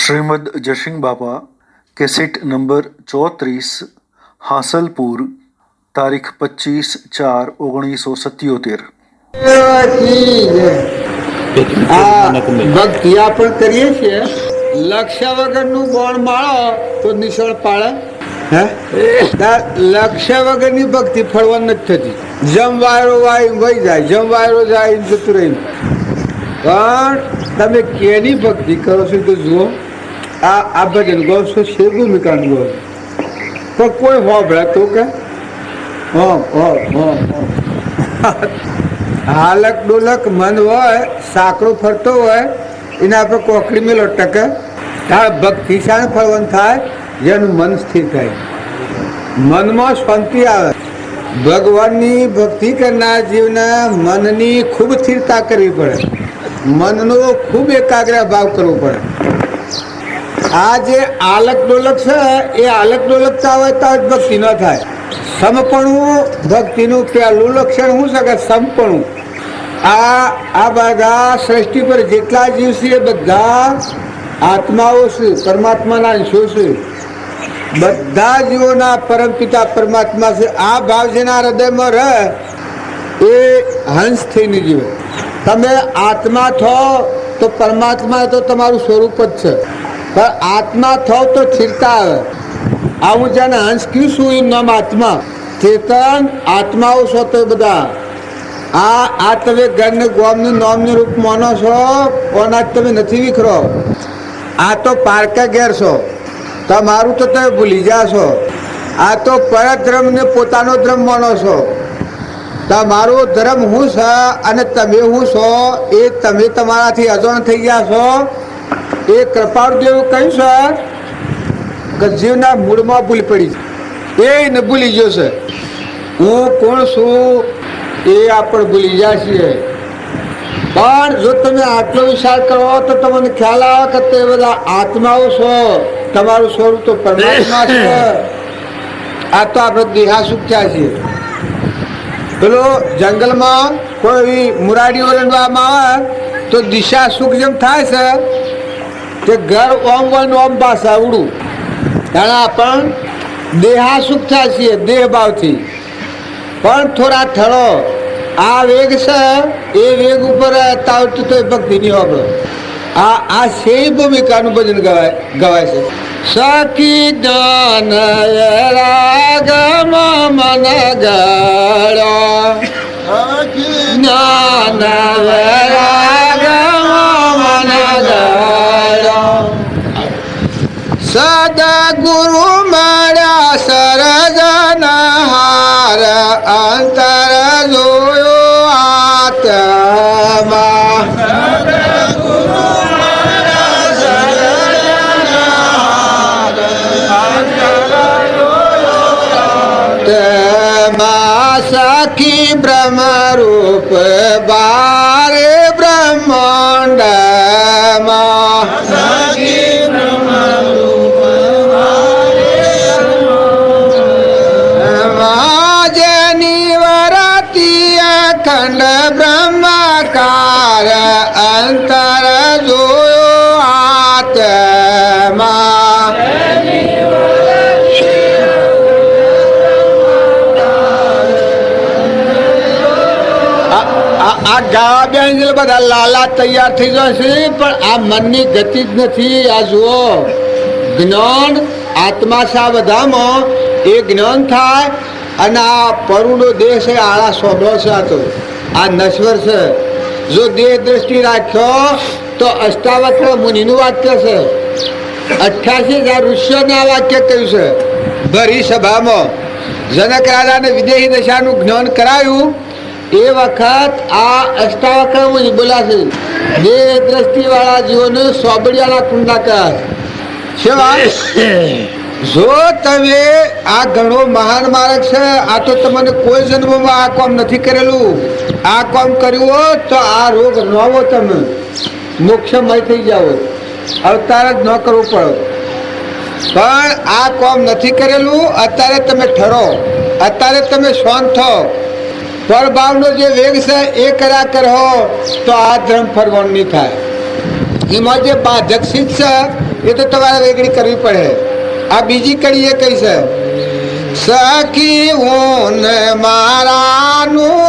श्रीमद जशिंग बाबा cassette number 34 Hasilpur तारीख 25/4/1977। ભક્તિ આપણે કરીએ છીએ, લક્ષ્ય વગરનું બોણ માળો તો નિષ્ફળ પાડે. લક્ષ્ય વગરની ભક્તિ ફળવા નથી થતી. જમ વાયરો વાય વહી જાય, જમ વાયરો જાય જતું રહી. પણ તમે કેની ભક્તિ કરો છો તો જુઓ. આ ભજન ગો છો, છે ભૂમિકા ગો, પણ કોઈ હોભળે તો કે હાલક ડોલક મન હોય, સાંકડો ફરતો હોય, એના આપણે કોકડી મેલો ટકે. ત્યારે ભક્તિ શાને ફળવાનું થાય? જેનું મન સ્થિર થાય, મનમાં શાંતિ આવે. ભગવાનની ભક્તિ કરનાર જીવને મનની ખૂબ સ્થિરતા કરવી પડે, મનનો ખૂબ એકાગ્ર ભાવ કરવો પડે. આ જે આલક ડોલક છે એ આલક ડોલકતા હોય તો જ ભક્તિ ન થાય. સમપણું ભક્તિનું પહેલું લક્ષણ શું છે કે સમપણું. આ બધા સૃષ્ટિ પર જેટલા જીવ છે એ બધા આત્માઓ છે, પરમાત્માના અંશો છે. બધા જીવોના પરમપિતા પરમાત્મા છે. આ ભાવ જેના હૃદયમાં રહે એ હંસ થઈને જીવે. તમે આત્મા થો તો પરમાત્મા તો તમારું સ્વરૂપ જ છે, પણ આત્મા થો તો સ્થિરતા આવે. આવું જેને હંસ કયું છું એનું નામ આત્મા. ચેતન આત્માઓ છો તો બધા. આ તમે ઘરને ગોમનું નામનું રૂપ માનો છો, કોના તમે નથી વિખરો. આ તો પારકા ઘેર છો, તમારું તો તમે ભૂલી જાશો. આ તો પરધર્મ ને પોતાનો ધર્મ માનો છો. તમારો ધર્મ હું છે અને તમે હું છો એ તમે તમારાથી અજાણ થઈ ગયા છો. એ કૃપાળુ જેવું કહ્યું છે કે જીવના મૂળમાં ભૂલ પડી છે, એને ભૂલી ગયો છે. હું કોણ છું એ આપણે ભૂલી જાય છીએ. પણ જો તમે આટલો વિચાર કરો તો તમને ખ્યાલ આવે કે તે બધા આત્માઓ છો, તમારું સ્વરૂપ તો પરમાત્મા છે. આ તો આપણે દેહાસુખ થયા છીએ. પેલો જંગલમાં કોઈ મુરાડી ઓરંડવામાં આવે તો દિશા સુખ જેમ થાય છે તે ઘર ઓમ વન ઓમ પાસા ઉડું. કારણ પણ દેહાસુખ થાય છીએ દેહ ભાવથી. પણ થોડા થળો આ વેગ છે એ વેગ ઉપર તાવતું તો ભક્તિ નહીં હોબળો. આ સે ભૂમિકાનું ભજન ગવાય છે. સખી જ્ઞાન રાગમ મન ગળો, જ્ઞાન રાગમ મન ગળો. સદગુરુ મળ્યા સરજન હાર, અંતર જોયો આત્મા. સખી બ્રહ્મ રૂપ બારે બ્રહ્માંડમાં, જેની વરતી અખંડ બ્રહ્મકાર, અંતર જોયો આત્મા. આ ગાવા બેન બધા લાલા તૈયાર થઈ જશે, પણ આ મનની ગતિ જ નથી. આ જુઓ, જ્ઞાન આત્મા છે આ બધામાં, એ જ્ઞાન થાય. અને આ પરુનો દેહ છે આળા સોબળો છે. આ તો આ નશ્વર છે. જો દેહ દ્રષ્ટિ રાખ્યો તો અષ્ટાવક્ર મુનિનું વાક્ય છે. 88,000 ઋષિઓને આ વાક્ય કહ્યું છે ભરી સભામાં. જનક રાજાને વિદેહી દશાનું જ્ઞાન કરાયું એ વખત આ અષ્ટાવક્ર મુનિ બોલ્યા છે. દેહ દ્રષ્ટિ વાળા જીવોને સોબડિયાના કુંડા કહ્યા છે. જો તમે આ ઘણો મહાન માર્ગ છે, આ તો તમને કોઈ જન્મમાં આ કામ નથી કરેલું. આ કામ કર્યું હોત તો આ રોગ ન આવો, તમે મોક્ષમય થઈ જાઓ, અવતાર જ ન કરવું પડે. પણ આ કામ નથી કરેલું. અત્યારે તમે ઠરો, અત્યારે તમે શાંત થો. પરભાવનો જે વેગ છે એ કર્યા કરો તો આ ધર્મ ફરવાનું નહીં થાય. એમાં જે બાધક સિદ્ધ છે એ તો તમારે વેગળી કરવી પડે. આ બીજી કડી એ કઈ છે, સખી હું ને મારાનું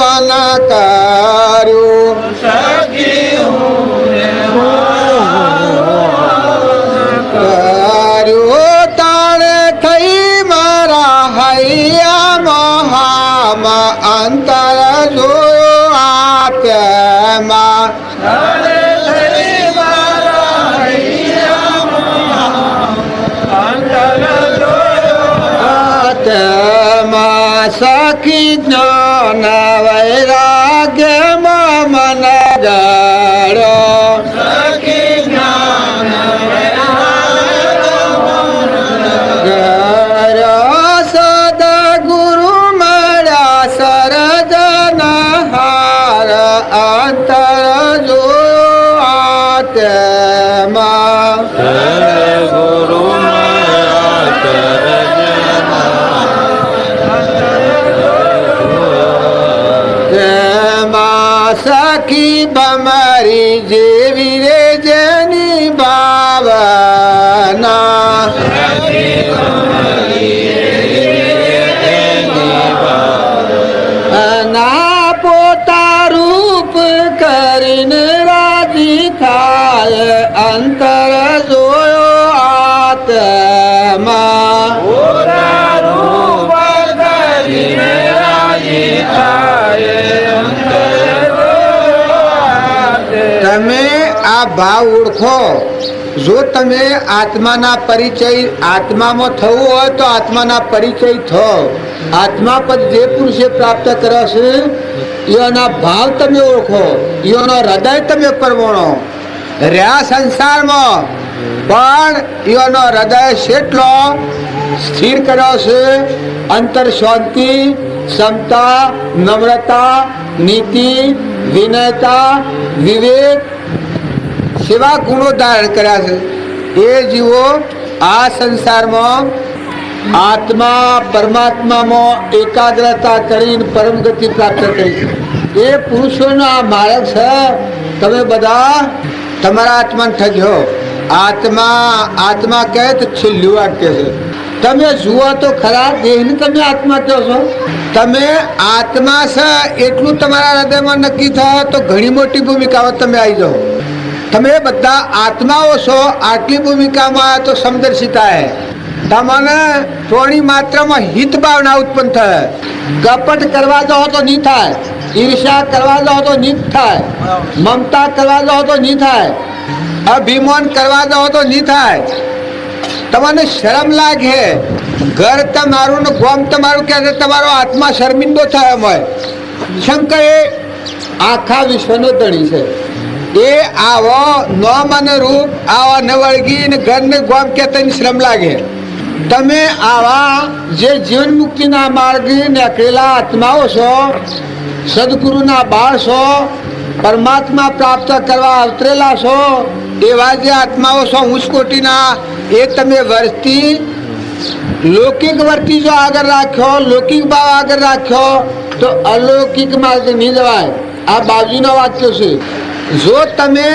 વન કર્યું, કર્યું તાણે થઈ મારા હૈયામાં અંતર જોયો આત્મા, સખી જ્ઞાન વૈરાગ્યમાં મન જડો, સદગુરુ મળ્યા સરજન હાર અંતર જોયો આત્મા, સખી બમારી જેવી રે જેની ભાવના, ના પોતા રૂપ કરીને રાજી થાય અંતર જોયો આત્મા, તમે આ ભાવ ઓળખો. જો તમે આત્માના પરિચય, આત્મામાં થવું હોય તો આત્માના પરિચય થો. આત્મા પદ જે પુરુષે પ્રાપ્ત કરે છે એના ભાવ તમે ઓળખો, એનો હૃદય તમે પરવણો. રહ્યા સંસારમાં પણ એનો હૃદય કેટલો સ્થિર કર્યો છે, અંતર શાંતિ, ક્ષમતા, નમ્રતા, નીતિ, વિનયતા, વિવેક સેવા ગુણો ધારણ કર્યા છે. એ જીવો આ સંસારમાં આત્મા પરમાત્મામાં એકાગ્રતા કરીને પરમ ગતિ પ્રાપ્ત કરી છે. એ પુરુષોનો આ માર્ગ છે. તમે બધા તમારા આત્માને ઠગ્યો. આત્મા કહે તો છેલ્લું વાક્ય છે. તમે જુઓ તો ખરા દેહને તમે આત્મા કહો છો. તમે આત્મા છે એટલું તમારા હૃદયમાં નક્કી થાય તો ઘણી મોટી ભૂમિકામાં તમે આવી જાઓ. તમે બધા આત્માઓ છો, આટલી ભૂમિકામાં આવ્યા તો સમદર્શિતા હે. તમને થોડી માત્રામાં હિત ભાવના ઉત્પન્ન થાય. કપટ કરવા જાઓ તો નહીં થાય, ઈર્ષા કરવા જાઓ તો નહીં થાય, મમતા કરવા જાઓ તો નહીં થાય, અભિમાન કરવા જાઓ તો નહીં થાય. તમને શરમ લાગે, ઘર તમારું ને ગોમ તમારું કે તમારો આત્મા શર્મિંદો થાય. એમ હોય શંકર એ આખા વિશ્વનો ધણી છે. એ આવો નોમ અને રૂપ આવા ન વળગી ને ઘર ને ગોમ કે તને શ્રમ લાગે. તમે આવા જે જીવન મુક્તિના માર્ગે નીકળેલા આત્માઓ છો, સદગુરુના બાળ છો, પરમાત્મા પ્રાપ્ત કરવા અવતરેલા છો, એવા જે આત્માઓ છો ઉચ્ચ કોટીના, એ તમે વર્તી લૌકિક વર્તી જો આગળ રાખ્યો, લૌકિક ભાવ આગળ રાખ્યો તો અલૌકિક માર્ગ નહીં જવાય. આ બાજુનો વાક્ય છે. જો તમે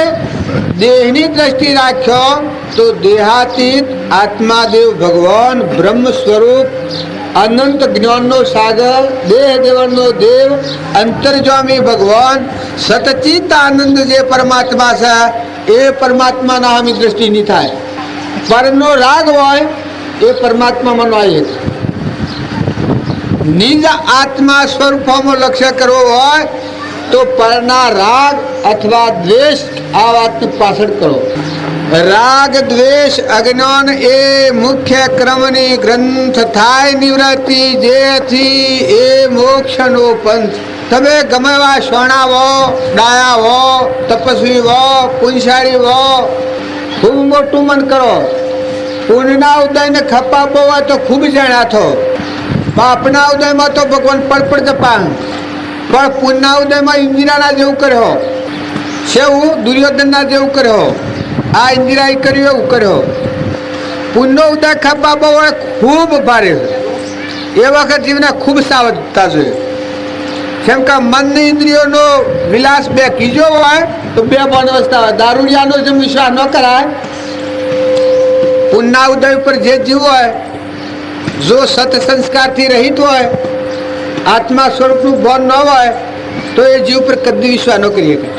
દેહની દ્રષ્ટિ રાખ્યો તો દેહાતીત આત્માદેવ ભગવાન બ્રહ્મ સ્વરૂપ અનંત જ્ઞાનનો સાગર, દેહ દેવનો દેવ, અંતર્જામી ભગવાન સતચિત આનંદ જે પરમાત્મા છે એ પરમાત્માના હામી દ્રષ્ટિ નહીં થાય. પરનો રાગ હોય એ પરમાત્મામાં નો આવે. નિજ આત્મા સ્વરૂપમાં લક્ષ્ય કરવો હોય તો પરના રાગ અથવા દ્વેષ આ વાતની પાછળ કરો. રાગ દ્વેષ અજ્ઞાન એ મુખ્ય ક્રમની ગ્રંથ થાય નિવૃત્તિ, જેથી એ મોક્ષનો પંથ. તમે ગમે એવા સોણાવો, ડાયાવો, તપસ્વીવો, પુંસાળીવો, ખૂબ મોટું મન કરો. પુણ્યના ઉદયને ખપાવો હોય તો ખૂબ જાણ્યા થો. પાપના ઉદયમાં તો ભગવાન પડપડ જપા, પણ પુણ્યના ઉદયમાં ઇન્દિરાના જેવું કર્યો, સેવું દુર્યોધનના જેવું કર્યો. આ ઇન્દિરાએ કર્યું એવું કર્યો. પુણ્યનો ઉદય ખપાવો હોય ખૂબ ભારે. એ વખત જીવને ખૂબ સાવધતા જોઈએ. કેમ કે મનની ઇન્દ્રિયોનો વિલાસ બે કીજો હોય તો બે બંધ અવસ્થા હોય. દારૂડિયાનો જેમ વિશ્વાસ ન કરાય પુણ્યના ઉદય ઉપર જે જીવ હોય, જો સત સંસ્કારથી રહિત હોય, આત્મા સ્વરૂપનું ભાન ન હોય, તો એ જીવ પર કદી વિશ્વાસ ન કરી શકે.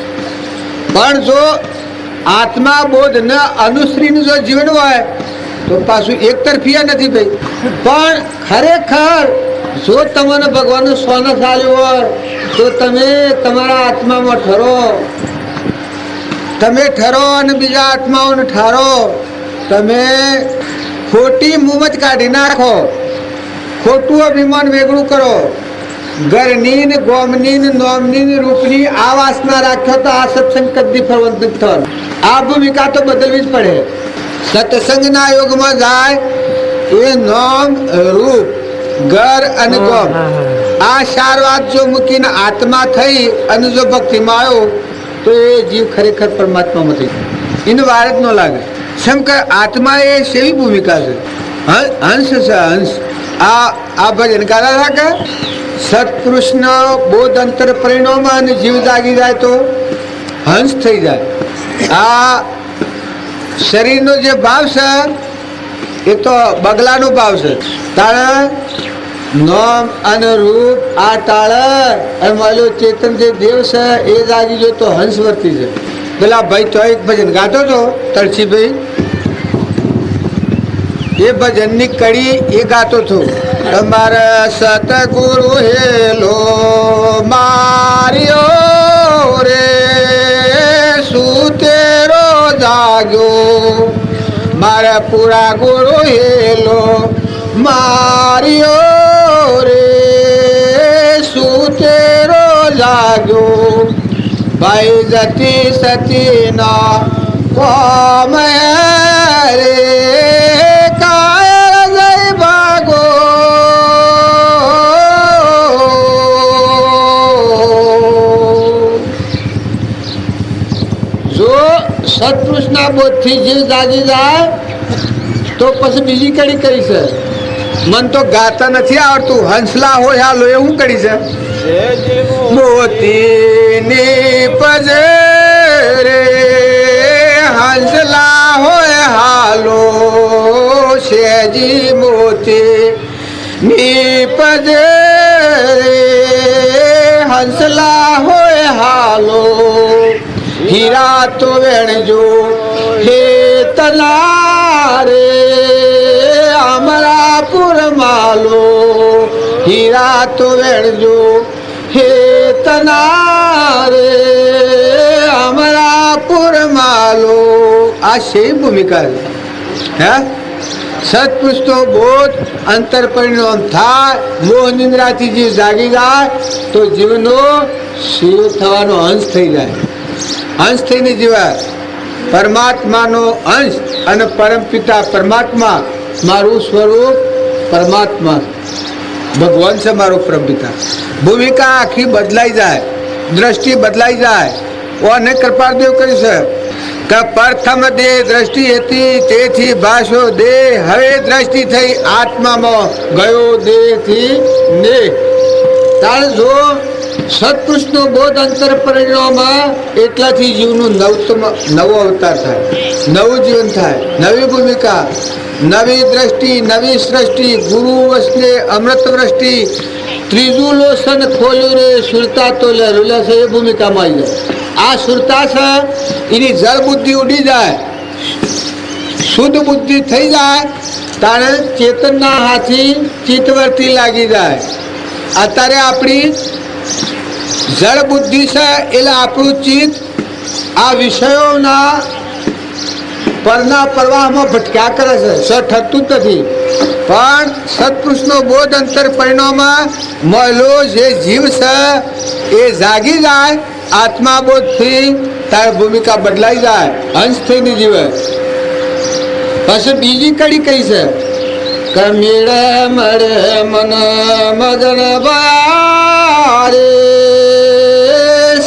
પણ જો આત્મા બોધ ન અનુસરીનું જો જીવન હોય તો પાછું એક તરફીયા નથી ભાઈ. પણ ખરેખર જો તમને ભગવાનનો સોનો ચાલ્યો હોય તો તમે તમારા આત્મામાં ઠરો, તમે ઠરો અને બીજા આત્માઓને ઠારો. તમે ખોટી મુમત કાઢી નાખો, ખોટું અભિમાન વેગળું કરો. ઘરની ને ગોમની ને નોમની ને રૂપની આ વાસના રાખ્યો તો આ સત્સંગ કદી ફળવંત નથી થવાનું. આ ભૂમિકા તો બદલવી જ પડે. સત્સંગના યોગમાં જાય એ નોમ, રૂપ, ઘર અને ગોમ આ ચાર વાત જો મૂકીને આત્મા થઈ અને જો ભક્તિમાં આવ્યો તો એ જીવ ખરેખર પરમાત્મામાં થઈ જાય. એને વાર જ ન લાગે. કેમ કે આત્મા એ સેવી ભૂમિકા છે, હંસ છે, હંસ. આ ભજન ગાલા રાખે સત્પુરુષનો બોધ અંતર પરિણામમાં અને જીવ જાગી જાય તો હંસ થઈ જાય. આ શરીરનો જે ભાવ છે એ તો બગલાનો ભાવ છે. તાણે નોમ અને રૂપ આ ટાળે અને મારો ચેતન જે દેવ છે એ જાગી જો તો હંસ વર્તી છે. પેલા ભાઈ તો એક ભજન ગાતો હતો તળસીભાઈ, એ ભજનની કડી એ ગાતો હતો. તમારા સતગુરુ હેલો માર્યો રે, સુતેરો જાગ્યો. મારા પૂરા ગુરુ હેલો માર્યો રે, સુતેરો જાગ્યો. ભાઈ જતી સતી ના કોમ રે, કાયર જય ભાગો. જો સત્પુરુષના બોધથી જીવ જાગી જાય તો પછી બીજી કડી કરી છે. મન તો ગાતા નથી આવડતું, હંસલા હોય હાલો એવું કરી છે. મોતીની પજે રે હંસલા હોય હાલો, શેજી મોતી નીપજે હંસલા હોય હાલો. હીરા તો વેણજો હે તલારે અમરાપુર માલો. હીરા તો વેણજો હે તનારે અમરાપુર માલો. આ શેવી ભૂમિકા છે. હે સત્પુરુષનો બોધ અંતર પરિણામ થાય, મોહ નિંદ્રાથી જીવ જાગી જાય તો જીવનો શિવ થવાનો અંશ થઈ જાય. અંશ થઈને જીવાય. પરમાત્માનો અંશ અને પરમપિતા પરમાત્મા, મારું સ્વરૂપ પરમાત્મા ભગવાન છે, મારો પરમપિતા. ભૂમિકા આખી બદલાઈ જાય, દ્રષ્ટિ બદલાઈ જાય. અને કૃપાદેવ કરી છે કે પ્રથમ દેહ દ્રષ્ટિ હતી તેથી ભાષો દેહ, હવે દ્રષ્ટિ થઈ આત્મામાં ગયો દેહથી દેહ. તારે જો સત્પુરુષનો બોધ અંતર પરિણામમાં એટલાથી જીવનું નવો અવતાર થાય, નવું જીવન થાય, નવી ભૂમિકા, નવી દ્રષ્ટિ, નવી સૃષ્ટિ. ગુરુ વસને અમૃત વૃષ્ટિ, ત્રીજું લોસન ખોલ્યું રે, સુરતા તો લહેરુલા છે એ ભૂમિકામાં આવી જાય. આ સુરતા છે એની જળ બુદ્ધિ ઉડી જાય, શુદ્ધ બુદ્ધિ થઈ જાય. તારે ચેતનના હાથી ચિત્તવર્તી લાગી જાય. અત્યારે આપણી જળ બુદ્ધિ છે એટલે આપણું ચિત્ત આ વિષયોના પરના પ્રવાહમાં ભટક્યા કરે છે, ઠરતું જ નથી. પણ સત્પુરુષનો બોધ અંતર પરિણામમાં મળેલો જે જીવ છે એ જાગી જાય આત્મા બોધથી, તારી ભૂમિકા બદલાઈ જાય, અંશ થઈને જીવે. પછી બીજી કડી કઈ છે કે મેળે મળે મન મગન બારે,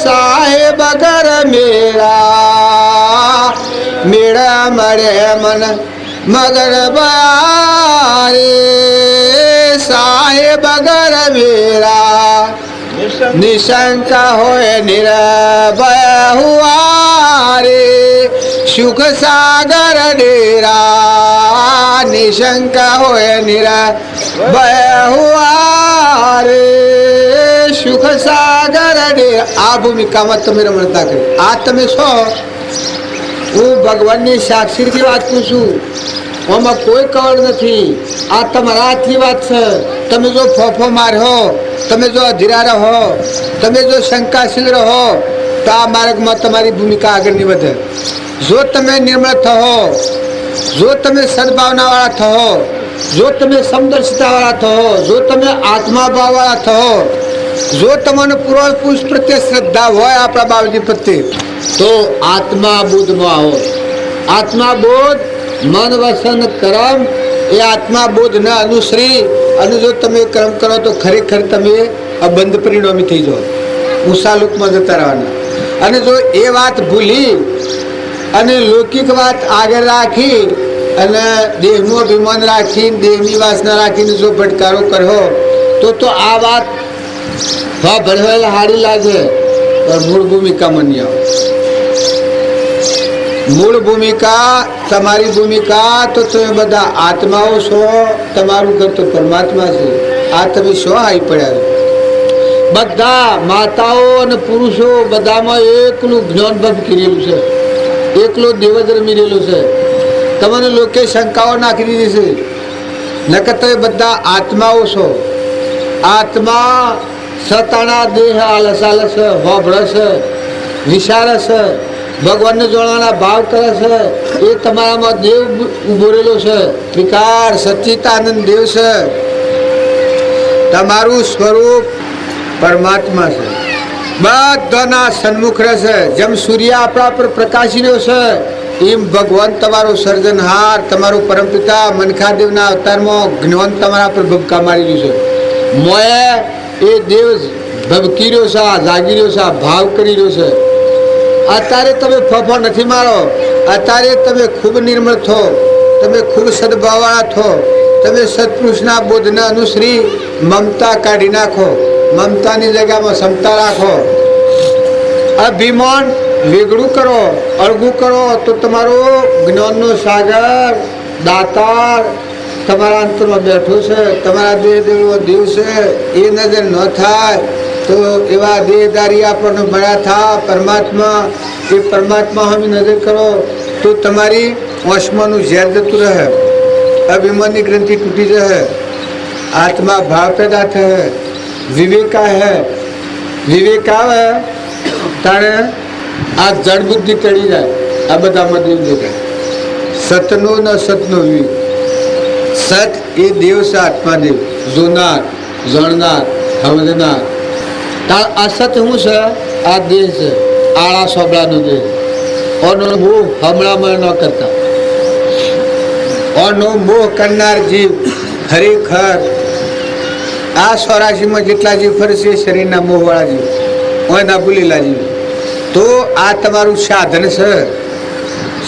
સાહેબ ઘર મેળા. મેળા મળે મન મગન બારે, સાહેબ ઘર મેળા. નિશંકા હોય નિર્ભય હુઆ રે, સુખ સાગર ડેરા. શંકા હોય નિરા ભય હુઆ રે સુખ સાગર રે. આ ભૂમિકામાં તમે રમણતા કરી. આ તમે છો, હું ભગવાનની સાક્ષીથી વાત કરું છું. આમાં કોઈ કવડ નથી. આ તમારા હાથની વાત છે. તમે જો ફોફો માર્યો, તમે જો અધીરા રહો, તમે જો શંકાશીલ રહો, તો આ માર્ગમાં તમારી ભૂમિકા આગળ નહીં વધે. જો તમે નિર્મળ થો, જો તમે સદભાવનાવાળા થો, જો તમે સમદર્શિતાવાળા થો, જો તમે આત્માભાવવાળા થો, જો તમને પૂર્વ પુરુષ પ્રત્યે શ્રદ્ધા હોય આપણા બાબજી પ્રત્યે, તો આત્મા બોધમાં આવો. આત્મા બોધ મન વસન કર્મ એ આત્મા બોધને અનુસરી અને જો તમે કર્મ કરો તો ખરેખર તમે અબંધ પરિણામી થઈ જાઓ, ઊંચા લોકમાં જતા રહેવાના. અને જો એ વાત ભૂલી અને લૌકિક વાત આગળ રાખી અને દેહનું અભિમાન રાખી, દેહની વાસના રાખીને જો ભટકારો કર્યો તો આ વાત ભણવેલા હારી લાગે, પણ મૂળ ભૂમિકામાં નહીં આવે. મૂળ ભૂમિકા, તમારી ભૂમિકા તો તમે બધા આત્માઓ છો, તમારું ઘર તો પરમાત્મા છે. આ તમે શું આવી પડ્યા? બધા માતાઓ અને પુરુષો બધામાં એકલું જ્ઞાન ભક્તિ રહેલું છે, એકલો દેવ જ રમી રહેલો છે. તમને લોકે શંકાઓ નાખી દીધી છે. નકર તમે બધા આત્માઓ છો. આત્મા સતાના દેહ આલસ આલસ હોભળે છે, વિચારે છે, ભગવાનને જોડવાના ભાવ કરે છે. એ તમારામાં દેવ ઉભો રહેલો છે, વિકાર સચ્ચિતાનંદ દેવ છે. તમારું સ્વરૂપ પરમાત્મા છે, બધાના સન્મુખ રહેશે. જેમ સૂર્ય આપણા પર પ્રકાશી રહ્યો છે, એમ ભગવાન તમારો સર્જનહાર, તમારો પરમપિતા મનખાદેવના અવતારમાં જ્ઞાન તમારા પર ભબકા મારી રહ્યું છે. મોએ એ દેવ ભબકી રહ્યો છે, જાગી રહ્યો છે, ભાવ કરી રહ્યો છે. અત્યારે તમે ફફો નથી મારો, અત્યારે તમે ખૂબ નિર્મળ થો, તમે ખૂબ સદભાવવાળા થો, તમે સત્પુરુષના બોધને અનુસરી મમતા કાઢી નાખો, મમતાની જગ્યામાં ક્ષમતા રાખો. અભિમાન વેગળું કરો, અળગું કરો, તો તમારો જ્ઞાનનો સાગર દાતાર તમારા અંતરમાં બેઠો છે. તમારા દેહ દેવ છે, એ નજર ન થાય તો એવા દેહદારી આપણને મળ્યા થા પરમાત્મા. એ પરમાત્મા અમે નજર કરો તો તમારી ઓસમાનું ઝેર જતું રહે, અભિમાનની ગ્રંથિ તૂટી રહે, આત્મા ભાવ પેદા થશે, વિવેકા હે. વિવેક આવે તારે આ જડ બુદ્ધિ ચડી જાય. આ બધામાં દેવ દેખાય. સતનો ન સતનો વિવેક. સત એ દેવ છે, આત્મા દેવ, જોનાર, જાણનાર, સમજનાર. અસત શું છે? આ દેહ છે, આળા સોબળાનો દેહ. ઓનો મોહ હમણાં ન કરતા, ઓનો મોહ કરનાર જીવ ખરેખર આ 84માં જેટલા જીવ ફરે છે શરીરના મોહવાળા જીવ, ઓના ભૂલેલા જીવ. તો આ તમારું સાધન છે.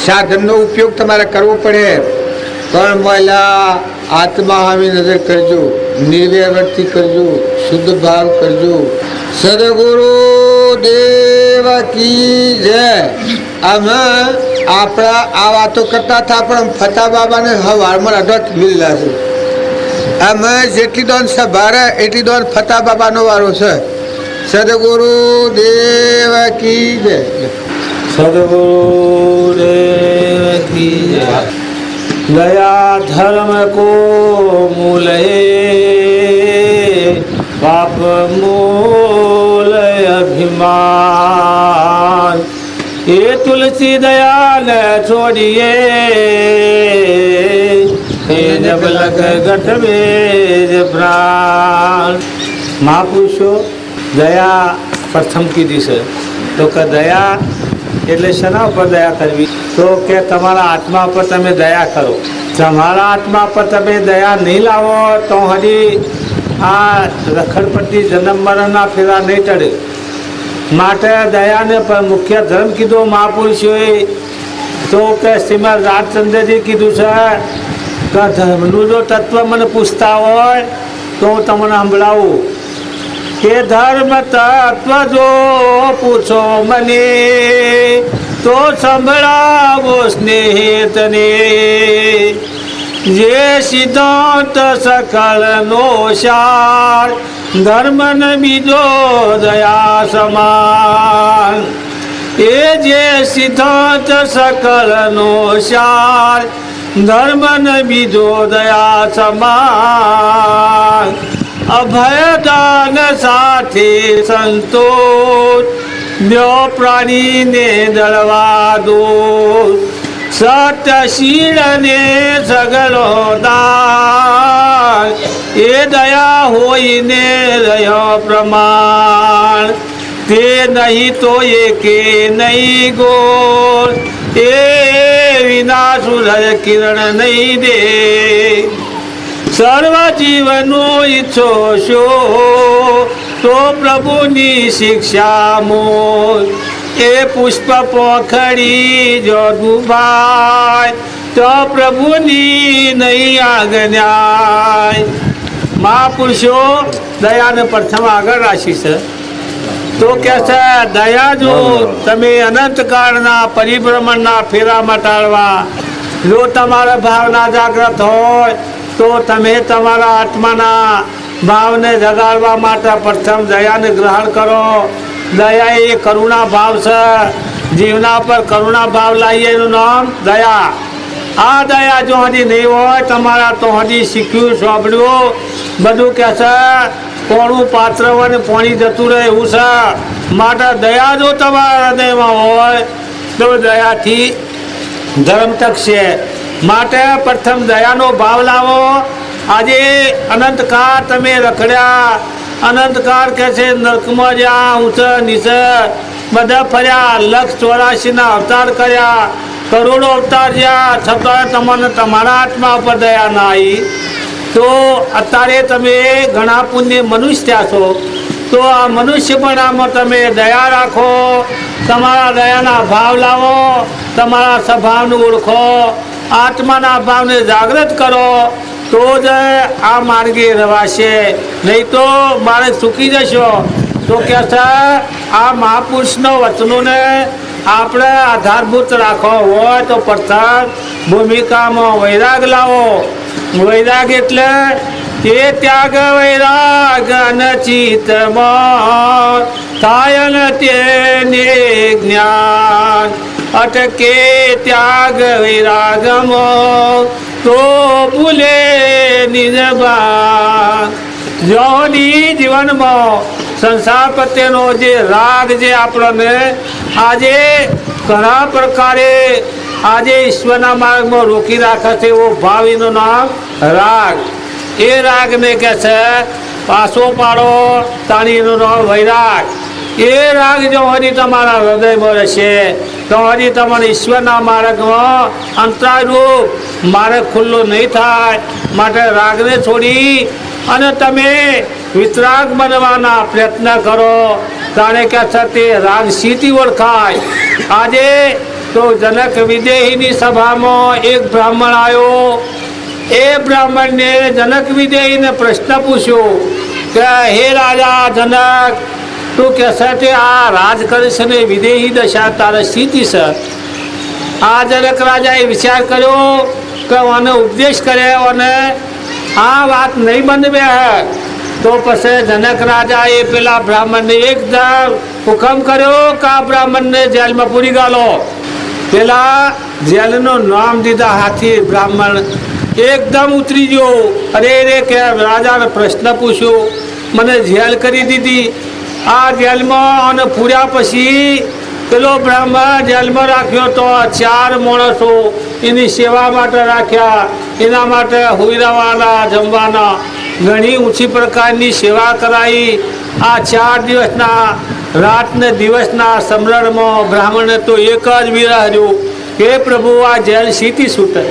સાધનનો ઉપયોગ તમારે કરવો પડે. પણ મહિલા આત્મા સામે નજર કરજો, નિર્વ્યવૃત્તિ કરજો, શુદ્ધ ભાવ કરજો. સદગુરુ દેવ કી જય. અમે આપણા આ વાતો કરતા હતા, પણ ફતા બાબાને હવારમાં અઢત મિલેલા છે. અમે જેટલી દોન સભારે એટલી દોન ફતા બાબાનો વારો છે. સદગુરુ દેવ કી જય. સદગુરુ દેવ કી જય. દયા ધર્મ કો મૂલ પાપ મૂલ અભિમાન. એ તુલસી દયાલ છોડીએ જબ લગ ગઠ વેદ પ્રાણ. મહાપુરુષો દયા પ્રથમ કીધી છે. તો કે દયા એટલે શેના ઉપર દયા કરવી? તો કે તમારા આત્મા પર તમે દયા કરો. તમારા આત્મા પર તમે દયા નહીં લાવો તો હજી આ રખડપટ્ટી જન્મ મરણના ફેરા નહીં ટળે. માટે દયાને પર મુખ્ય ધર્મ કીધો મહાપુરુષોએ. તો કે શ્રીમદ રાજચંદ્રજી કીધું છે કે ધર્મનું જો તત્વ મને પૂછતા હોય તો હું તમને સંભળાવું કે ધર્મ તત્વ જો પૂછો મને તો સંભળાવો સ્નેહિતને. જે સિદ્ધાંત સકલનો સાર ધર્મ ન બીજો દયા સમાન એ જે સિદ્ધાંત સકલનો સાર ધર્મ ન બીજો દયા સમાન અભયદાન સાથે સંતોષ બ્યો પ્રાણીને દળવા દો સત્યશીલને સગલો દાન એ દયા હોઈને રહ્યો પ્રમાણ તે નહીં તો એકે નહીં ગોળ એ વિના સૂરજ કિરણ નહીં દે સર્વ જીવનું ઈચ્છો છો તો પ્રભુની શિક્ષા મોલ એ પુષ્પ પોખડી જો ડૂબાય તો પ્રભુની નહીં આજ્ઞાય મહાપુરુષો દયાને પ્રથમ આગળ રાખી છે તો કે છે દયા જો તમે અનંતકાળના પરિભ્રમણના ફેરામાં ટાળવા જો તમારા ભાવના જાગૃત હોય તો તમે તમારા આત્માના ભાવને જગાડવા માટે પ્રથમ દયાને ગ્રહણ કરો દયા એ કરુણા ભાવ છે જીવના પર કરુણા ભાવ લાવીએ એનું નામ દયા આ દયા જો હજી નહીં હોય તમારા તો હજી શીખ્યું સાંભળ્યું બધું કે છે કોણું પાત્ર હોય ને પાણી જતું રહે એવું છે માટે દયા જો તમારા હૃદયમાં હોય તો દયાથી ધર્મ ટકશે માટે પ્રથમ દયાનો ભાવ લાવો આજે અનંતકાળ તમે રખડ્યા અનંતકાળ કે છે નર્કમાં જ્યાં ઊંચ નીચે બધા ફર્યા 1,84,ના અવતાર કર્યા કરોડો અવતાર જ્યાં છતાં તમને તમારા આત્મા ઉપર દયા ના આવી તો અત્યારે તમે ઘણા પુણ્ય મનુષ્ય થયા છો તો આ મનુષ્યપણામાં તમે દયા રાખો તમારા દયાના ભાવ લાવો તમારા સ્વભાવને ઓળખો આત્માના ભાવને જાગૃત કરો તો જ આ માર્ગે રવાશે નહીં તો માર્ગ ચૂકી જશો તો કે છે આ મહાપુરુષનો વચનોને આપણે આધારભૂત રાખવો હોય તો પ્રથમ ભૂમિકામાં વૈરાગ લાવો વૈરાગ એટલે તે ત્યાગ વૈરાગ ચિત્તમાં થાય ને તેને જ્ઞાન અટકે ત્યાગ વૈરાગમાં તો ભૂલે નિર્વાણ જોની જીવનમાં સંસાર પ્રત્યેનો જે રાગ જે આપણને આજે ઘણા પ્રકારે આજે ઈશ્વરના માર્ગમાં રોકી રાખે છે એવો ભાવીનું નામ રાગ એ રાગને કહે છે પાછો પાડો તાણીનું નામ વૈરાગ એ રાગ જો હજી તમારા હૃદયમાં રહેશે તો હજી તમારે ઈશ્વરના માર્ગમાં અંતરાયરૂપ માર્ગ ખુલ્લો નહીં થાય માટે રાગને છોડી અને તમે વિતરાગ બનવાના પ્રયત્ન કરો તાણે કે છે તે રાગ સીધી ઓળખાય આજે તો જનક વિદેહીની સભામાં એક બ્રાહ્મણ આવ્યો એ બ્રાહ્મણને જનક વિદેહીને પ્રશ્ન પૂછ્યો કે હે રાજા જનક તું કહેશે કે આ રાજ કરે છે ને વિદેહી દશા તારે સ્થિતિ છે આ જનક રાજાએ વિચાર કર્યો કે મને ઉપદેશ કર્યો અને આ વાત નહીં બનવે તો પછી જનક રાજાએ પેલા બ્રાહ્મણને એકદમ હુકમ કર્યો કે આ બ્રાહ્મણને જેલમાં પૂરી ગાલો પેલા જેલનું નામ દીધા હાથી બ્રાહ્મણ એકદમ ઉતરી ગયો અરે રે કે રાજાને પ્રશ્ન પૂછ્યો મને જેલ કરી દીધી આ જેલમાં અને પૂર્યા પછી પેલો બ્રાહ્મણ જેલમાં રાખ્યો તો 4 માણસો એની સેવા માટે રાખ્યા એના માટે હુઈરાવાના જમવાના ઘણી ઊંચી પ્રકારની સેવા કરાવી આ 4 દિવસના રાત ને દિવસના સમરણમાં બ્રાહ્મણે તો એક જ વિરહ રહ્યો કે પ્રભુ આ જેલ સીધી છૂટે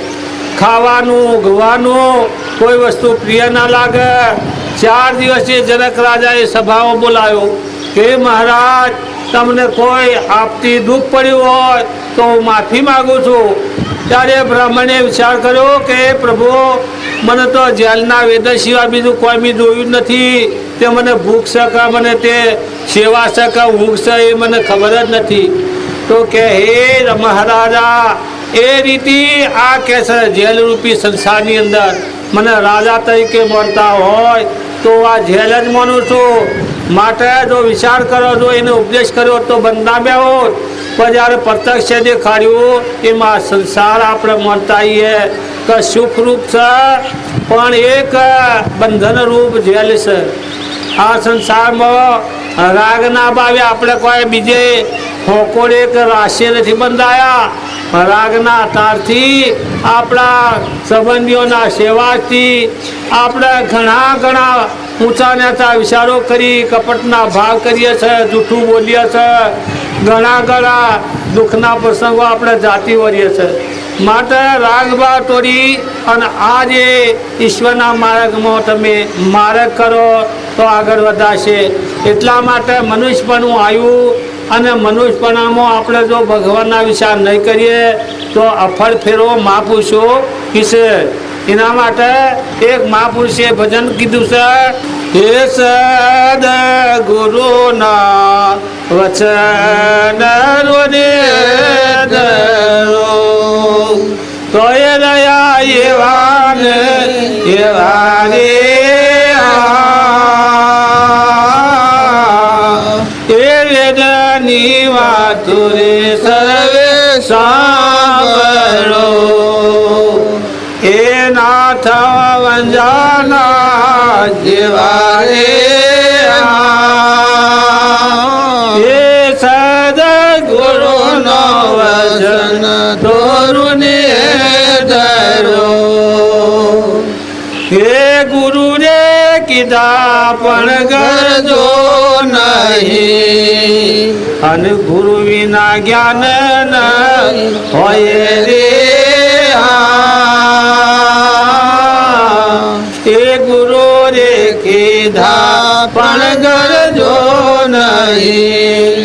ખાવાનું ગવાનું કોઈ વસ્તુ પ્રિય ના લાગે 4 દિવસે જનક રાજાએ સભાઓ બોલાવ્યો કે મહારાજ તમને કોઈ આપતી દુઃખ પડ્યું હોય તો હું માફી માગું છું ત્યારે બ્રાહ્મણે વિચાર કર્યો કે પ્રભુ મને તો જેલના વેદન સિવાય બીજું કોઈ બી જોયું નથી તે મને ભૂખ છે કે મને તે સેવા છે કે ઊંઘ છે એ મને ખબર જ નથી તો કે હે મહારાજા એ રીતે આ કે છે જેલરૂપી સંસારની અંદર મને રાજા તરીકે મળતા હોય તો આ જેલ જ માનું છું. માટે જો વિચાર કરો, જો એને ઉપદેશ કર્યો તો બંધાવ્યા હોત, પણ જ્યારે પ્રત્યક્ષ દેખાડ્યું એમાં સંસાર આપણે મળતા આવીએ કે સુખરૂપ છે પણ એક બંધનરૂપ જેલ છે. આ સંસારમાં રાગ ના ભાવે આપણે કોઈ બીજે હોકોડે કે રાશિએ નથી બંધાયા. રાગના તારથી આપણા સંબંધીઓના સેવાથી આપણે ઘણા ઊંચા નેતા વિચારો કરી કપટના ભાવ કરીએ છીએ, જૂઠું બોલીએ છીએ, ઘણા દુઃખના પ્રસંગો આપણે જાતી વળીએ છીએ. માટે રાગભા તોડી અને આ જે ઈશ્વરના માર્ગમાં તમે માર્ગ કરો તો આગળ વધાશે. એટલા માટે મનુષ્યપણું આવ્યું અને મનુષ્યપણામાં આપણે જો ભગવાનના વિચાર નહીં કરીએ તો અફળ ફેરો મહાપુરુષો કિસે. એના માટે એક મહાપુરુષે ભજન કીધું છે, હે સદ ગુરુના વચન રોને ધરો તો એ રહ્યા એવા રે એ વેદની વાતો રે સર્વે સાંભળો એ નાથ વંજાના જેવા રે એ સદગુરુનો વચન તોરુને ધરો. હે ગુરુ રે કીધા પણ ગરજો નહીં અને ગુરુ વિના જ્ઞાન ન હોય રે. એ ગુરુ રે કીધા પણ ગરજો નહીં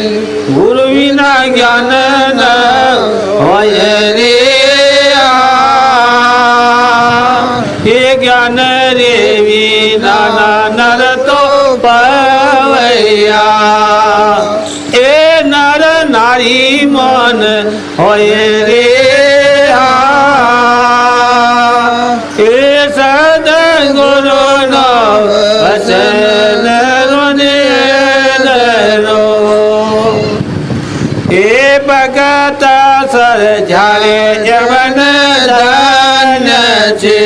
ગુરુ વિના જ્ઞાન ન હોય રે. એ જ્ઞાન રે વિના નર તો પવૈયા એ નર નારી મન હોય રે. એ સદગુરુનો વચન રોને ધરો એ ભગત સર જ્યારે જવન ધન છે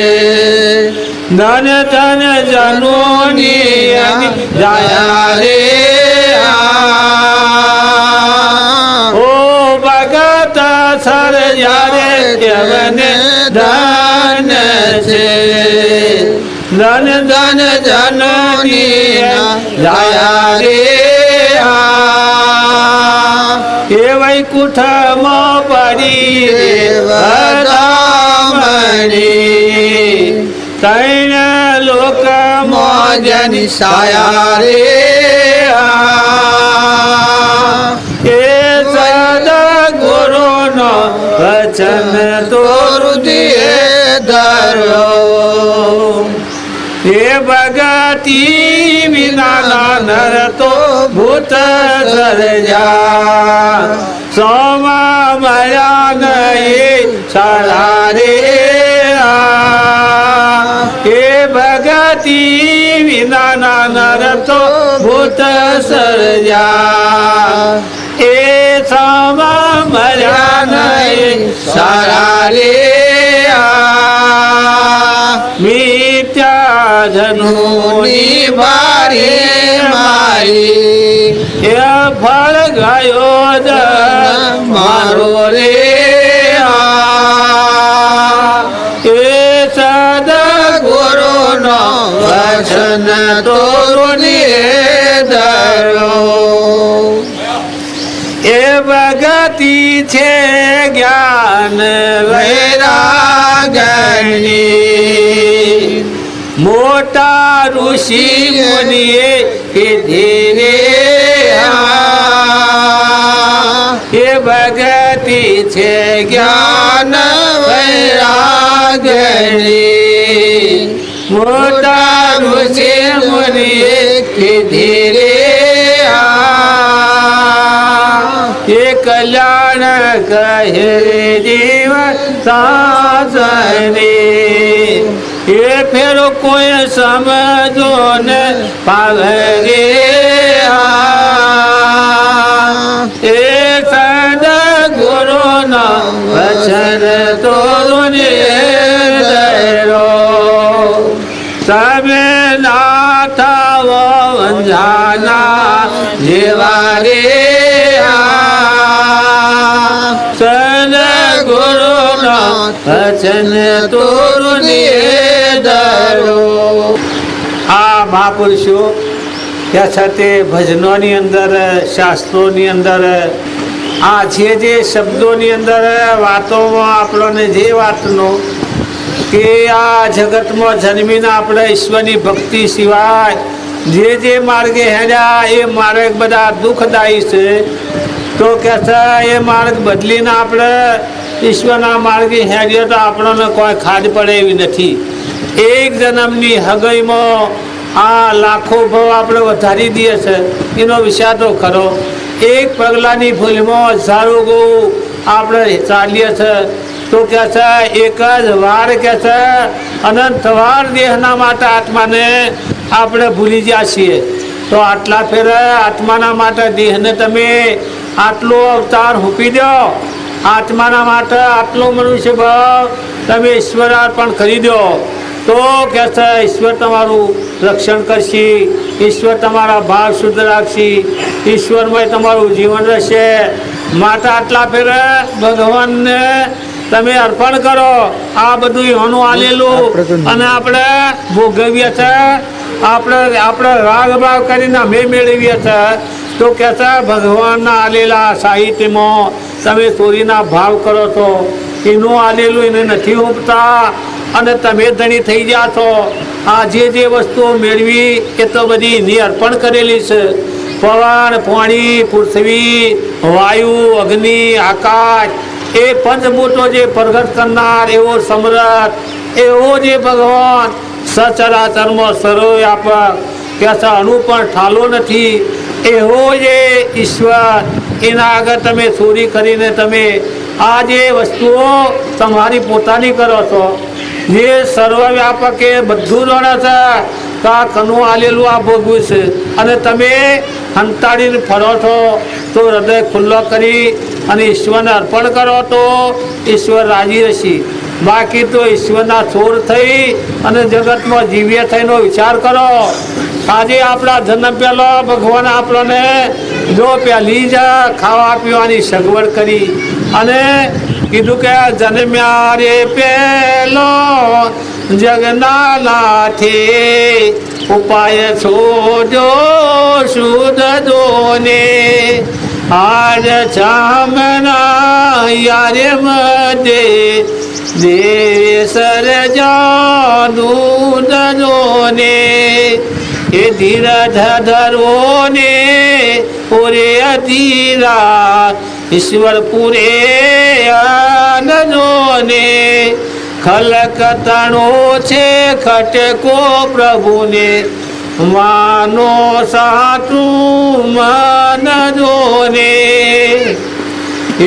ધન ધન જનોની દયા રે. ઓ ભગત સર જ્યારે જવન ધન છે ધન ધન જનોની દયા રે. એ વૈકુંઠમાં પડી વધામણી તૈણ લોક મોજની સાયા રે. એ સદગુરુનો વચન તો હૃદયે ધરો એ ભગતી વિના નર તો ભૂત સર્જા સોમા મળ્યા નહીં સારા રે. એ ભગતી વિના નર તો ભૂત સર્જા એ સોમા મળ્યા નહીં સારા રે. મિત્યા ધનુની ભારે મારી એ ફળ ગયો જ મારો રે. એ સદગુરુનો વચન તોરુને ધરો એ ભગતી છે જ્ઞાન વૈરાગની મોટા ઋષિ મુનિએ કીધી રે. એ ભગતી છે જ્ઞાન વૈરાગની મોટા ઋષિ મુનિએ કીધી રે. એ કલ્યાણ કહે જીવ સાસરે એ ફેરો કોઈ સમજો ને પાવે રે એ સદગુરુના વચન તોરું તમે નાથાવો વંજાના જેવા રે સદગુરુના વચન તોરું આ મહાપુરુષો ત્યાં છતાં ભજનોની અંદર શાસ્ત્રોની અંદર આ જે શબ્દોની અંદર વાતોમાં આપણને જે વાતનો કે આ જગતમાં જન્મીને આપણે ઈશ્વરની ભક્તિ સિવાય જે માર્ગે હેડ્યા એ માર્ગ બધા દુઃખદાયી છે તો કે છે એ માર્ગ બદલીને આપણે ઈશ્વરના માર્ગે હેડીએ તો આપણને કોઈ ખાડ પડે એવી નથી. એક જન્મની હગઈમાં આ લાખો ભાવ આપણે વધારી દઈએ છે એનો વિચાર તો ખરો. એક પગલાની ભૂલમાં હજારો ગૌ આપણે ચાલીએ છે તો કે છે એક જ વાર કે છે અનંત વાર દેહના માટે આત્માને આપણે ભૂલી ગયા છીએ. તો આટલા ફેરે આત્માના માટે દેહને તમે આટલો અવતાર મૂકી દો, આત્માના માટે આટલો મનુષ્ય ભાવ તમે ઈશ્વર અર્પણ કરી દો તો કે છે ઈશ્વર તમારું રક્ષણ કરશે, ઈશ્વર તમારા ભાવ શુદ્ધ રાખશે, ઈશ્વરમય તમારું જીવન રહેશે. માટે આટલા ફેરે ભગવાનને તમે અર્પણ કરો. આ બધું એનું આલેલું અને આપણે ભોગવીએ છે, આપણે રાગ ભાવ કરીને અમે મેળવીએ છે તો કે છે ભગવાનના આલેલા સાહિત્યમાં તમે ચોરીના ભાવ કરો છો, એનું આલેલું એને નથી ઉગતા અને તમે ધણી થઈ ગયા છો. આ જે વસ્તુઓ મેળવી એ તો બધી એની અર્પણ કરેલી છે. પવન, પાણી, પૃથ્વી, વાયુ, અગ્નિ, આકાશ એ પંચભૂતો જે પ્રગટ કરનાર એવો સમર્થ એવો જે ભગવાન સચરાચરમાં સર્વવ્યાપક કે અણુ પણ ઠાલો નથી એવો જે ઈશ્વર એના આગળ તમે ચોરી કરીને તમે આ જે વસ્તુઓ તમારી પોતાની કરો છો. જે સર્વવ્યાપક એ બધું જાણે છે તો આ કનું આલેલું આ ભોગવું છે અને તમે હંતાડીને ફરો છો તો હૃદય ખુલ્લો કરી અને ઈશ્વરને અર્પણ કરો તો ઈશ્વર રાજી રહેશે. બાકી તો ઈશ્વરના ચોર થઈ અને જગતમાં જીવ્ય થઈનો વિચાર કરો. આજે આપણા જન્મ પહેલો ભગવાન આપણને જો પહેલી જ ખાવા પીવાની સગવડ કરી અને કીધું કે જન્મ્યા રે પહેલો જગના નાથે ઉપાય છોડો શુદ્ધ દોને આજ ચામના યારે મધે દેવ સરજાનું દોને એ ધીરજ ધરો ને પૂરે અધીરા ઈશ્વર પૂરે આનંદો ને ખલકતણો છે ખટકો પ્રભુને માનો સાચું મન જોને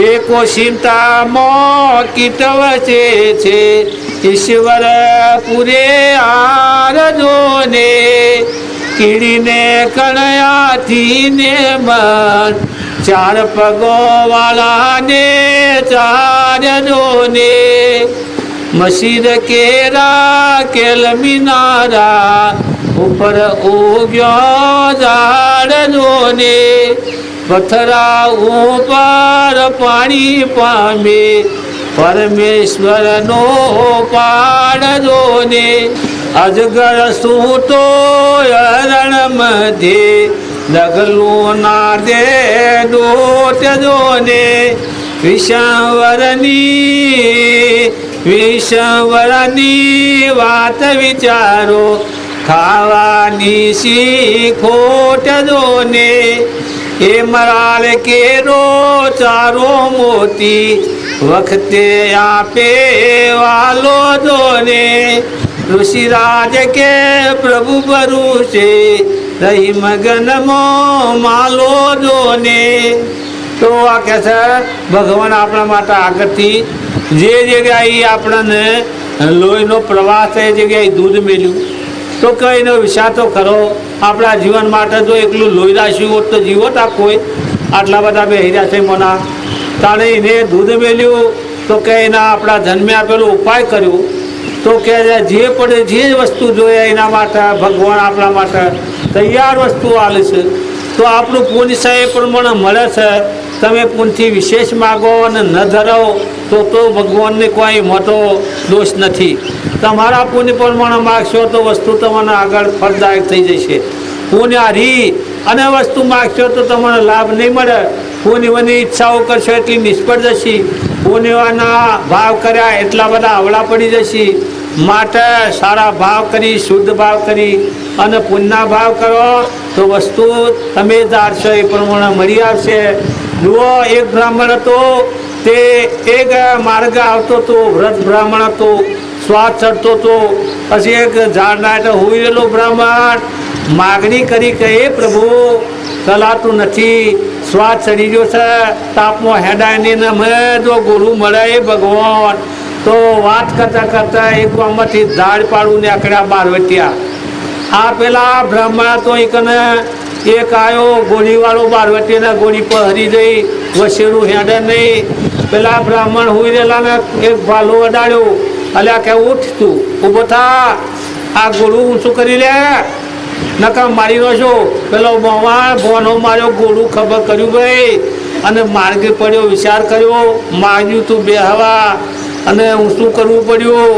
એકો ચિંતામાં કીટવચે છે ઈશ્વર પૂરે આરજોને કીડીને કણયાથી ને મન ચાર પગો વાળાને ચારજોને મસીદ કેરા કેલમીનારા ઉપર ઉગ્યો ઝાડજોને પથરા ઉપર પાણી પામે પરમેશ્વરનો પાડજોને અજગર સૂતો હરણ મધ્યે ડગલું ના દે દોટજોને વિષવરની વાત વિચારો ખાવાની શીખોટ જોને એ મરાલ કેરો ચારો મોતી વખતે આપે વાલો જોને ઋષિરાજ કે પ્રભુ ભરૂચે રહી મગનમાં માલો જોને તો આ કહે છે ભગવાન આપણા માટે આગળથી જે જગ્યાએ આપણને લોહીનો પ્રવાહ છે એ જગ્યાએ દૂધ મેળ્યું તો કઈનો વિચાર તો કરો આપણા જીવન માટે જો એકલું લોહી રાખ્યું હોત તો જીવો તા કોઈ આટલા બધા બે હીરા છે મના તાણે એને દૂધ મેળ્યું તો કે એના આપણા જન્મે આપેલો ઉપાય કર્યો તો કે જે પડે જે વસ્તુ જોઈએ એના માટે ભગવાન આપણા માટે તૈયાર વસ્તુ આલે છે તો આપણું પુણ્ય છે એ પ્રમાણે મળે છે તમે પુણ્યથી વિશેષ માગો અને ન ધરાવો તો ભગવાનને કોઈ મોટો દોષ નથી તમારા પુણ્ય પ્રમાણે માગશો તો વસ્તુ તમને આગળ ફળદાયક થઈ જશે પુણ્ય હારી અને વસ્તુ માગશો તો તમને લાભ નહીં મળે પુણ્યની ઈચ્છાઓ કરશો એટલી નિષ્ફળ જશે પુણ્યના ભાવ કર્યા એટલા બધા અવળા પડી જશે માટે સારા ભાવ કરી શુદ્ધ ભાવ કરી અને પુણ્યના ભાવ કરો તો વસ્તુ તમે ધારશો એ પ્રમાણે મળી આવશે જુઓ એક બ્રાહ્મણ હતો તે એક માર્ગ આવતો હતો વ્રત બ્રાહ્મણ હતો શ્વાસ ચડતો હતો પછી એક ઝાડના હેઠળ હોઈ રહેલો બ્રાહ્મણ માગણી કરી કે એ પ્રભુ ચલાતું નથી શ્વાસ ચડી ગયો છે તાપમાં હેડાઈને મેં જો ગોળું મળે એ ભગવાન તો વાત કરતા કરતા એક ગામમાંથી ઝાડ પાડું ને આકડ્યા બારવટિયા આ પેલા બ્રાહ્મણ તો એકને એક આવ્યો ગોળીવાળો બારવટીને ગોળી પર હરી જઈ વસેરું હેડે નહીં પેલા બ્રાહ્મણ હોઈ રહેલાને એક ભાલો અડાડ્યો અલ્યા કે ઉઠ તું ઊભો થા આ ગોળું ઊંચું કરી લે નકા મારી નો છો પેલો બોનો માર્યો ગોળું ખબર કર્યું ભાઈ અને માર્ગે પડ્યો વિચાર કર્યો માગ્યું તું બે હવા અને ઊંચું કરવું પડ્યું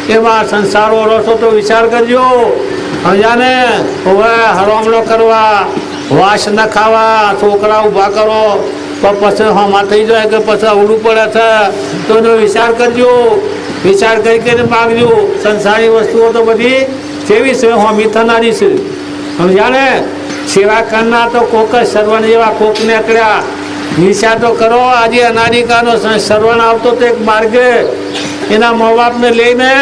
એમાં સંસારો રસો તો વિચાર કરજો સમજાને હવે હરામણો કરવા વાસ ન ખાવા છોકરા ઊભા કરો તો પછી હમા થઈ જાય કે પછી અવડું પડે છે તો એનો વિચાર કરજો વિચાર કરીને માગજો સંસારી વસ્તુઓ તો બધી જેવી છે હોમી થનારી છે સમજાને સેવા કરનાર તો કોક જ સર્વણ જેવા કોક નીકળ્યા વિચાર તો કરો આજે અનારિકાનો સર્વણ આવતો તો એક માર્ગે એના મા બાપને લઈને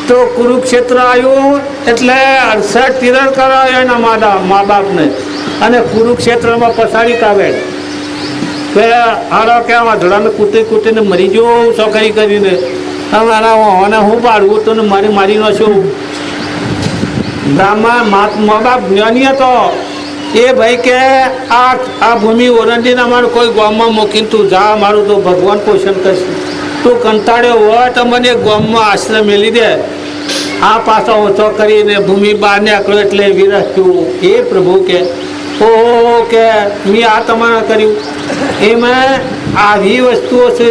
તો કુરુક્ષેત્ર આવ્યું એટલે 68 તીરણ કરાવ્યો એના મા બાપને અને કુરુક્ષેત્રમાં પછાડી કાઢે કે હારો કે ધડાને કૂટીને મરી ગયો ચોકરી કરીને અમારા હું પાડવું તો મારી નો છું બ્રાહ્મણ મા બાપ જ્ઞાની હતો એ ભાઈ કે આ ભૂમિ ઓરંડીને અમારું કોઈ ગામમાં મૂકીને તું જા મારું તો ભગવાન પોષણ કરશે તું કંટાળ્યો હોય તો મને ગામમાં આશ્રમ મેલી દે આ પાછો ઓછો કરીને ભૂમિ બહાર નીકળ્યો એટલે વિરહ થયું એ પ્રભુ કે ઓહો કે મેં આ તમારે કર્યું એમાં આવી વસ્તુઓ છે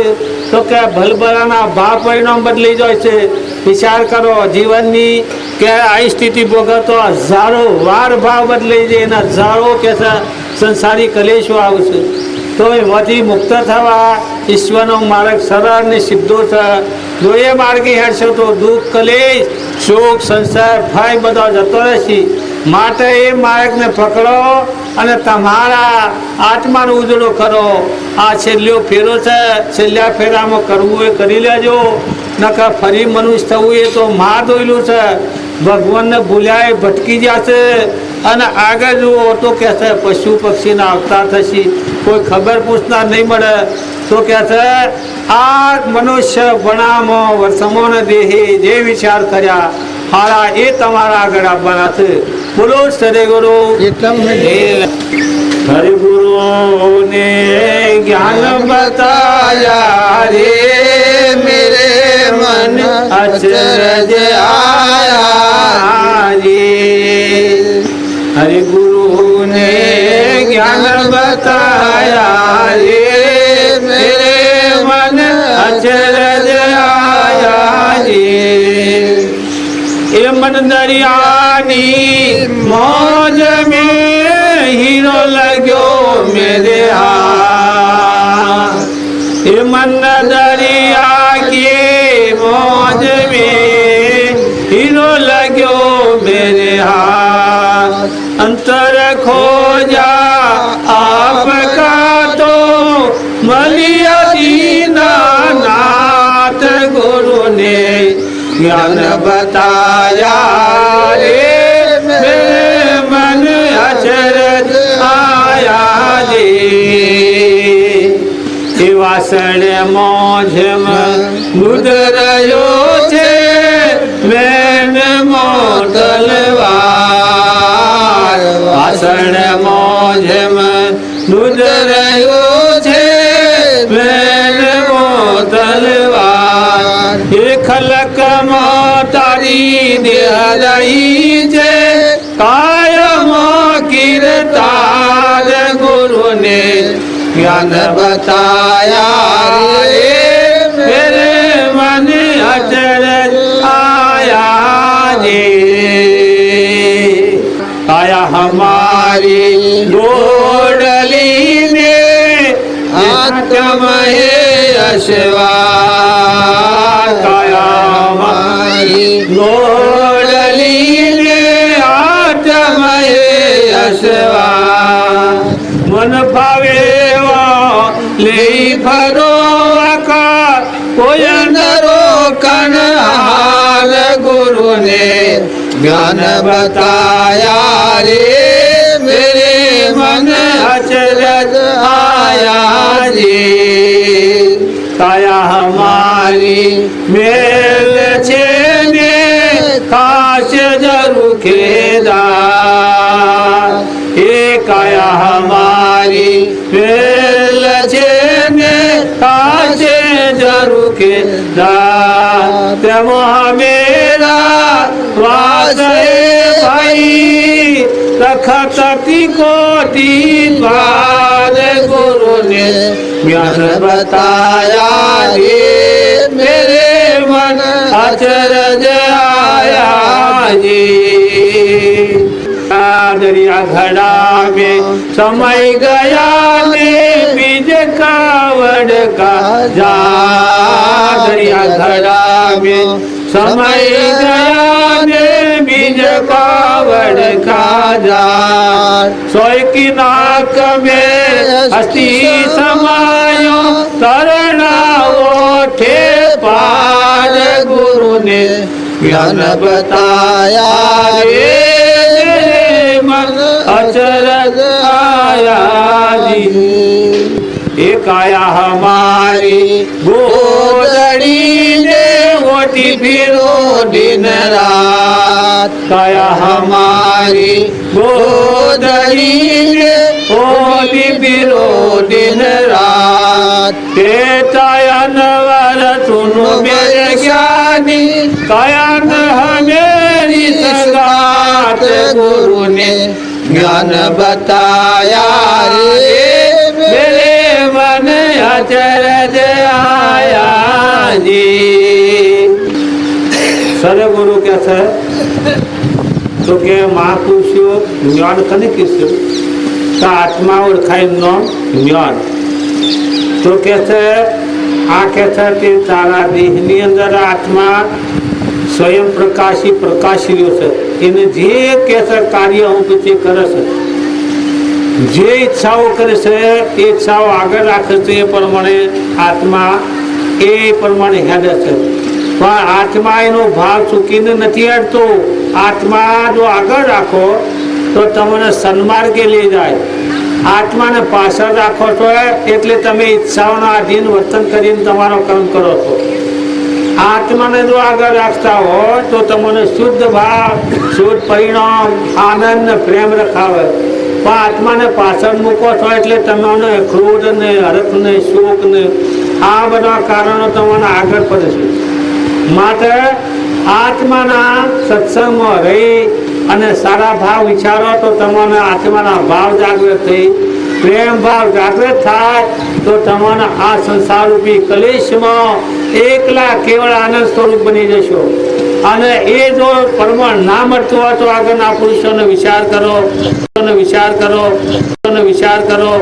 તો કે ભલભલાના ભાવ પરિણામ બદલી જાય છે વિચાર કરો જીવનની કે આ સ્થિતિ ભોગવતો હજારો વાર ભાવ બદલાઈ જાય એના હજારો કે સંસારી કલેશો આવશે તો એમાંથી મુક્ત થવા ઈશ્વરનો માર્ગ સરળ ને સીધો છે જો એ માર્ગે હેડશો તો દુઃખ કલેશ શોક સંસાર ભય બધો જતો રહેશે માટે એ માર્ગને પકડો અને તમારા આત્માનો ઉજળો કરો આ છેલ્લો ફેરો છે છેલ્લા ફેરામાં કરવું એ કરી લેજો નકર ફરી મનુષ્ય થવું એ તો મા દોયલું છે ભગવાનને ભૂલ્યા એ ભટકી જશે અને આગળ જુઓ તો કહે છે પશુ પક્ષીના અવતાર થશે કોઈ ખબર પૂછનાર નહીં મળે તો કહે છે આ મનુષ્ય વણામાં વર્તમાન દેહે જે વિચાર કર્યા હારા એ તમારા આગળ આવવાના છે બોલો સરે ગુરુ હરિ ગુરુ ને જ્ઞાન બતાયા રે મેરે મન અચરજ આયા રે હરિ ગુરુ ને જ્ઞાન બતાયા રે મેરે મન અચરજ આયા રે એ મન દરિયાની મોજ में हीरो लग्यो मेरे हाथ ये मन दरिया के मौज में हीरो लग्यो मेरे हाथ अंतर खोजा आपका तो मलिया दीना नाथ गुरु ने ज्ञान बताया रे मेरे मन अचरज आया रे વાસણમાં જેમ દૂધ રહ્યો છે વેણમાં તલવાર વાસણમાં જેમ દૂધ રહ્યો છે વેણમાં તલવાર એ ખલકમાં તારી દેહરાઈ છે કાયમ કીર્તાર ગુરુને જ્ઞાન બતાયા રે મેરે મને અચરજ આયા રે આયા હમારી ગોડલી ને આત્મહે અશવા કાયા હમારી ગોડલી ને આત્મહે અશવા મન ભાવે લઈ ફરો આકાર કોઈ નરો કનહાર ગુરુને જ્ઞાન બતાયા રે મેરે મન અચરજ આયા રે કાયા હમારી મેલ છે ને ખાસ જરૂર ખેદાર એ કાયા હમારી મેલ છે ને ખાસ જરૂર ખેદાર તેમ મેરા વાસ ભાઈ તખત કોટી બાર ગુરુને જ્ઞાન બતાયા રે મેરે મન અચરજ આયા જી दरिया घड़ा में समय गया ने बीज कावड़ का जा दरिया घड़ा में समय गया ने बीज कावड़ का जा सोई की नाक में हस्ती समायो तरना ओठे पार गुरु ने ज्ञान बताया रे अचरज आया जी एक आया हमारी गोदड़ी ने ओटी फिरो दिन रात काया हमारी गोदड़ी ने ओटी फिरो दिन रात ते तायन वर सुनो मेरे ज्ञानी कायन हमेरी संगात गुरु ने ज्ञान बताया रे मेरे मन अचरज आया जी સદગુરુ કે છે તો કે મહાપુરુષો જ્ઞાન કને કીધું તો આત્મા ઓળખાય નો જ્ઞાન તો કે છે આ કે છે કે તારા દેહની અંદર આત્મા સ્વયં પ્રકાશી પ્રકાશી રહ્યો છે એને જે કે છે કાર્ય હું પછી કરે છે જે ઈચ્છાઓ કરે છે એ ઈચ્છાઓ આગળ રાખે છે એ પ્રમાણે આત્મા એ પ્રમાણે હેડે છે પણ આત્મા એનો ભાવ ચૂકીને નથી હેડતો આત્મા જો આગળ રાખો તો તમને સન્માર્ગે લઈ જાય આત્માને પાછળ રાખો છો એટલે તમે ઈચ્છાઓના આધીન વર્તન કરીને તમારો કર્મ કરો છો આત્માને જો આગળ રાખતા હોય તો તમને શુદ્ધ ભાવ શુદ્ધ પરિણામ આનંદ પ્રેમ રખાવે પણ આત્માને પાછળ મૂકો છો એટલે તમને ક્રોધ ને હરખ ને શોક ને આ બધા કારણો તમને આગળ પડે છે માટે આત્માના સત્સંગમાં રહી અને સારા ભાવ વિચારો તો તમને આત્માના ભાવ જાગૃત થઈ પ્રેમ ભાવ જાગૃત થાય તો તમને આ સંસારરૂપી કલેશમાં એકલા કેવળ આનંદ સ્વરૂપ બની જશો અને એ જો પ્રમાણ ના મળતું હોય તો આગળના પુરુષોનો વિચાર કરો વિચાર કરો